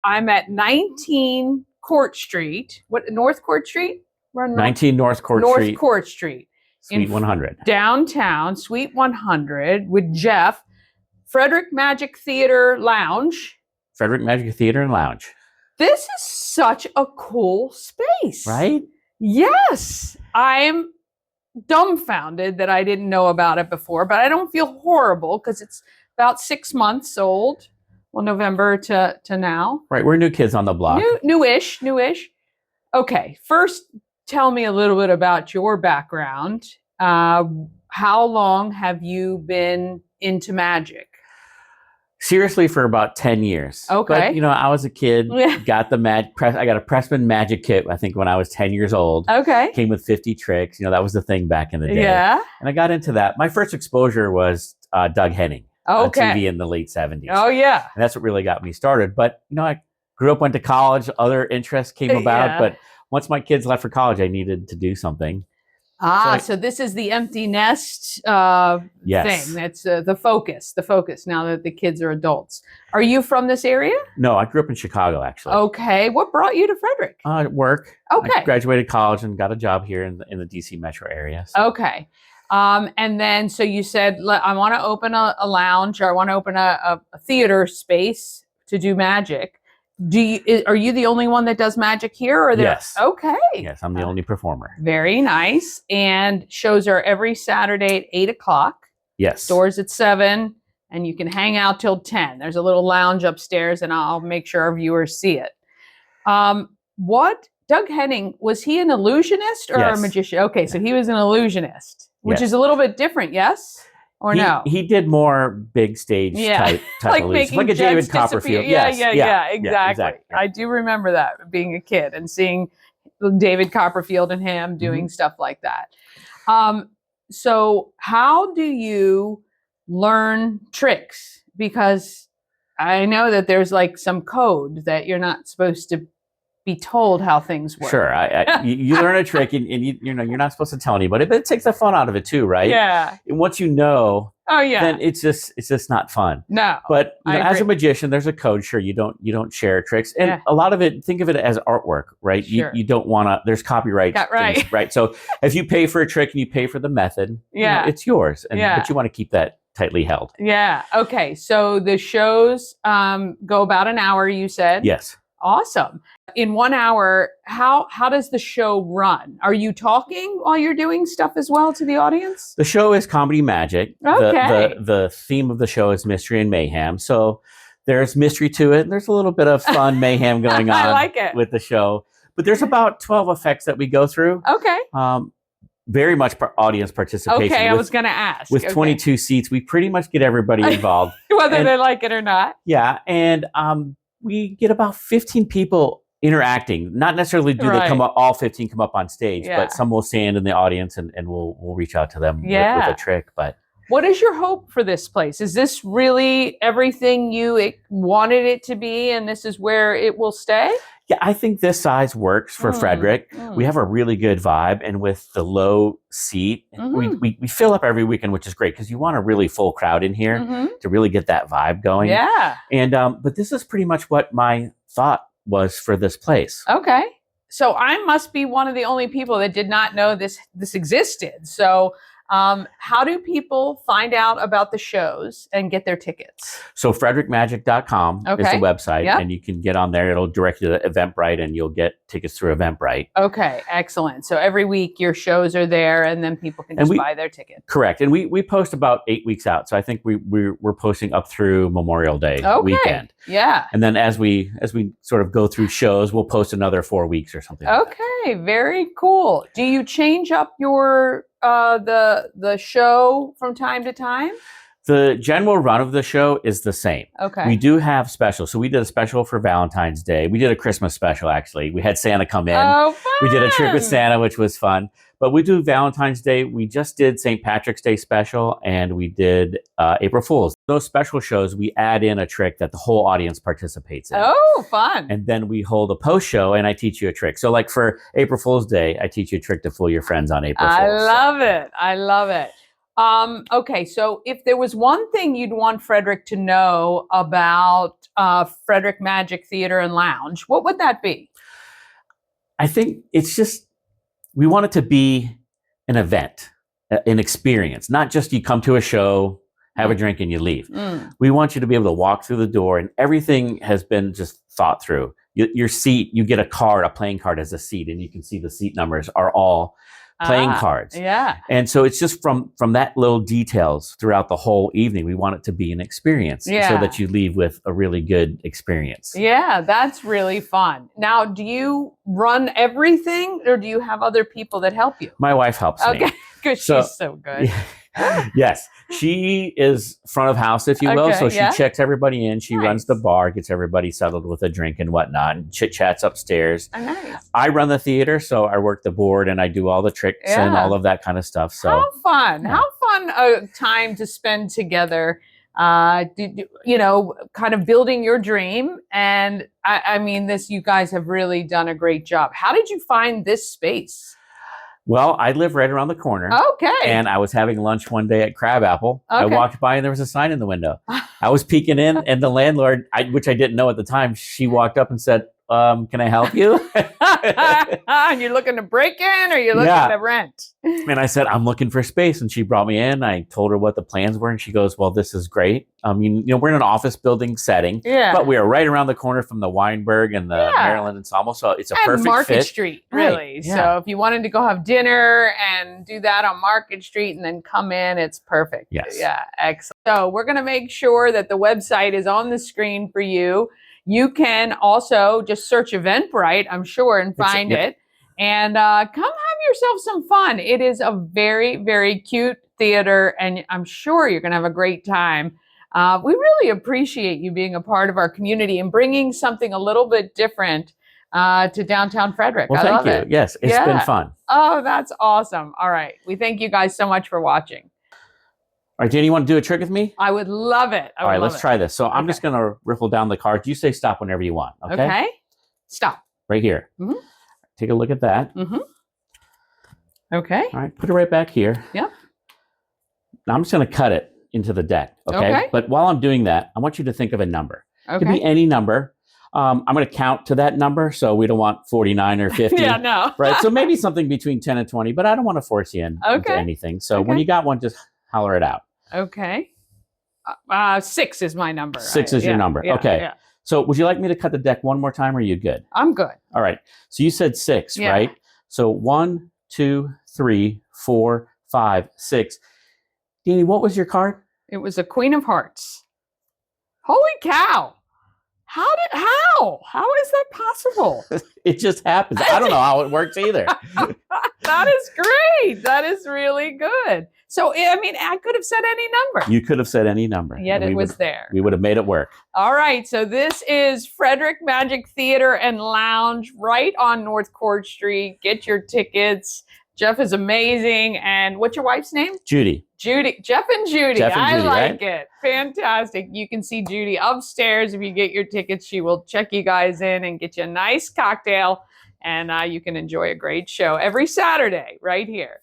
I'm at 19 Court Street. What, North Court Street? We're 19 North Court Street. North Court Street. Suite 100. Downtown, Suite 100 with Jeff. Frederick Magic Theater Lounge. Frederick Magic Theater and Lounge. This is such a cool space. Right? Yes. I'm dumbfounded that I didn't know about it before, but I don't feel horrible because it's about 6 months old. Well, November to now. Right. We're new kids on the block. Newish. Okay. First, tell me a little bit about your background. How long have you been into magic? Seriously, for about 10 years. Okay. But, I was a kid, got I got a Pressman magic kit, I think, when I was 10 years old. Okay. Came with 50 tricks. That was the thing back in the day. Yeah. And I got into that. My first exposure was Doug Henning on TV in the late 70s. Oh, yeah. And that's what really got me started. But, I grew up, went to college, other interests came about. Yeah. But once my kids left for college, I needed to do something. So this is the empty nest yes. thing. That's the focus now that the kids are adults. Are you from this area? No, I grew up in Chicago, actually. Okay. What brought you to Frederick? Work. Okay. I graduated college and got a job here in the DC metro area. So. Okay. And then, so you said, I want to open a lounge, or I want to open a theater space to do magic. Are you the only one that does magic here? Or yes. Okay. Yes, I'm the only performer. Very nice. And shows are every Saturday at 8:00. Yes. Doors at 7, and you can hang out till 10. There's a little lounge upstairs, and I'll make sure our viewers see it. Doug Henning, was he an illusionist or a magician? Okay, so he was an illusionist, which is a little bit different, yes? Or no? He did more big stage type like illusions. Like a David Copperfield. Yeah, exactly. I do remember that, being a kid and seeing David Copperfield and him doing stuff like that. So how do you learn tricks? Because I know that there's like some code that you're not supposed to be told how things work. Sure. You learn a trick and you're not supposed to tell anybody, but it takes the fun out of it too, right? Yeah. And once you know, then it's just not fun. No. But as a magician, there's a code. Sure, you don't share tricks. And a lot of it, think of it as artwork, right? Sure. You don't want to, there's copyright. Right. Right. So if you pay for a trick and you pay for the method, it's yours. But you want to keep that tightly held. Yeah. Okay. So the shows go about an hour, you said? Yes. Awesome. In 1 hour, how does the show run? Are you talking while you're doing stuff as well to the audience? The show is comedy magic. Okay. The theme of the show is mystery and mayhem. So there's mystery to it. And there's a little bit of fun mayhem going on I like it. With the show. But there's about 12 effects that we go through. Okay. Very much audience participation. Okay, I was going to ask. With 22 seats, we pretty much get everybody involved. Whether they like it or not. Yeah. And we get about 15 people interacting. Not necessarily do they come up, all 15 come up on stage, but some will stand in the audience and we'll reach out to them with a trick. But what is your hope for this place? Is this really everything you wanted it to be, and this is where it will stay? Yeah, I think this size works for Frederick. We have a really good vibe, and with the low seat, we fill up every weekend, which is great because you want a really full crowd in here to really get that vibe going. Yeah. And but this is pretty much what my thought was for this place. Okay. So I must be one of the only people that did not know this existed. So how do people find out about the shows and get their tickets? So frederickmagic.com is the website, and you can get on there. It'll direct you to Eventbrite, and you'll get tickets through Eventbrite. Okay, excellent. So every week your shows are there, and then people can just buy their ticket. Correct. And we post about 8 weeks out. So I think we're posting up through Memorial Day weekend. Yeah. And then as we sort of go through shows, we'll post another 4 weeks or something. Okay, very cool. Do you change up your the show from time to time? The general run of the show is the same. Okay. We do have specials. So we did a special for Valentine's Day. We did a Christmas special, actually. We had Santa come in. Oh, fun. We did a trick with Santa, which was fun. But we do Valentine's Day. We just did St. Patrick's Day special, and we did April Fool's. Those special shows, we add in a trick that the whole audience participates in. Oh, fun. And then we hold a post show, and I teach you a trick. So like for April Fool's Day, I teach you a trick to fool your friends on April Fool's. I love it. I love it. Okay, so if there was one thing you'd want Frederick to know about Frederick Magic Theater and Lounge, what would that be? I think it's just, we want it to be an event, an experience, not just you come to a show, have a drink, and you leave. We want you to be able to walk through the door, and everything has been just thought through. Your seat, you get a card, a playing card as a seat, and you can see the seat numbers are all playing cards. Yeah. And so it's just from that little details throughout the whole evening. We want it to be an experience so that you leave with a really good experience. Yeah, that's really fun. Now, do you run everything or do you have other people that help you? My wife helps me. Okay, because she's so good. Yes, she is front of house, if you will. So she checks everybody in. She runs the bar, gets everybody settled with a drink and whatnot, and chit chats upstairs. Oh, nice. I run the theater, so I work the board and I do all the tricks and all of that kind of stuff. So how fun! How fun a time to spend together. You know, kind of building your dream. And I mean, you guys have really done a great job. How did you find this space? Well, I live right around the corner. Okay. And I was having lunch one day at Crabapple. I walked by and there was a sign in the window. I was peeking in, and the landlord, which I didn't know at the time, she walked up and said, can I help you? You're looking to break in, or you're looking to rent? And I said, I'm looking for space. And she brought me in. I told her what the plans were. And she goes, well, this is great. You know, we're in an office building setting, but we are right around the corner from the Weinberg and the Maryland Ensemble. So it's a perfect Market fit. Street, really. Right. So if you wanted to go have dinner and do that on Market Street and then come in, it's perfect. Yes. Yeah, excellent. So we're going to make sure that the website is on the screen for you. You can also just search Eventbrite, I'm sure, and find it. And come have yourself some fun. It is a very, very cute theater, and I'm sure you're going to have a great time. We really appreciate you being a part of our community and bringing something a little bit different to downtown Frederick. Well, thank you. Yes, it's been fun. Oh, that's awesome. All right. We thank you guys so much for watching. All right, Danny, you want to do a trick with me? I would love it. All right, let's try this. So I'm just going to riffle down the cards. You say stop whenever you want, okay? Okay. Stop. Right here. Take a look at that. Okay. All right, put it right back here. Yep. Now I'm just going to cut it into the deck, okay? But while I'm doing that, I want you to think of a number. It could be any number. I'm going to count to that number, so we don't want 49 or 50. Yeah, no. Right, so maybe something between 10 and 20, but I don't want to force you into anything. So when you got one, just holler it out. Okay. 6 is my number. 6 is your number. Okay. So would you like me to cut the deck one more time, or are you good? I'm good. All right. So you said 6, right? So 1, 2, 3, 4, 5, 6. Deanie, what was your card? It was a Queen of Hearts. Holy cow. How is that possible? It just happens. I don't know how it works either. That is great. That is really good. So, I mean, I could have said any number. You could have said any number. Yet it was there. We would have made it work. All right. So this is Frederick Magic Theater and Lounge right on North Court Street. Get your tickets. Jeff is amazing. And what's your wife's name? Judy. Judy. Jeff and Judy. Jeff and Judy, I like it. Fantastic. You can see Judy upstairs. If you get your tickets, she will check you guys in and get you a nice cocktail. And you can enjoy a great show every Saturday right here.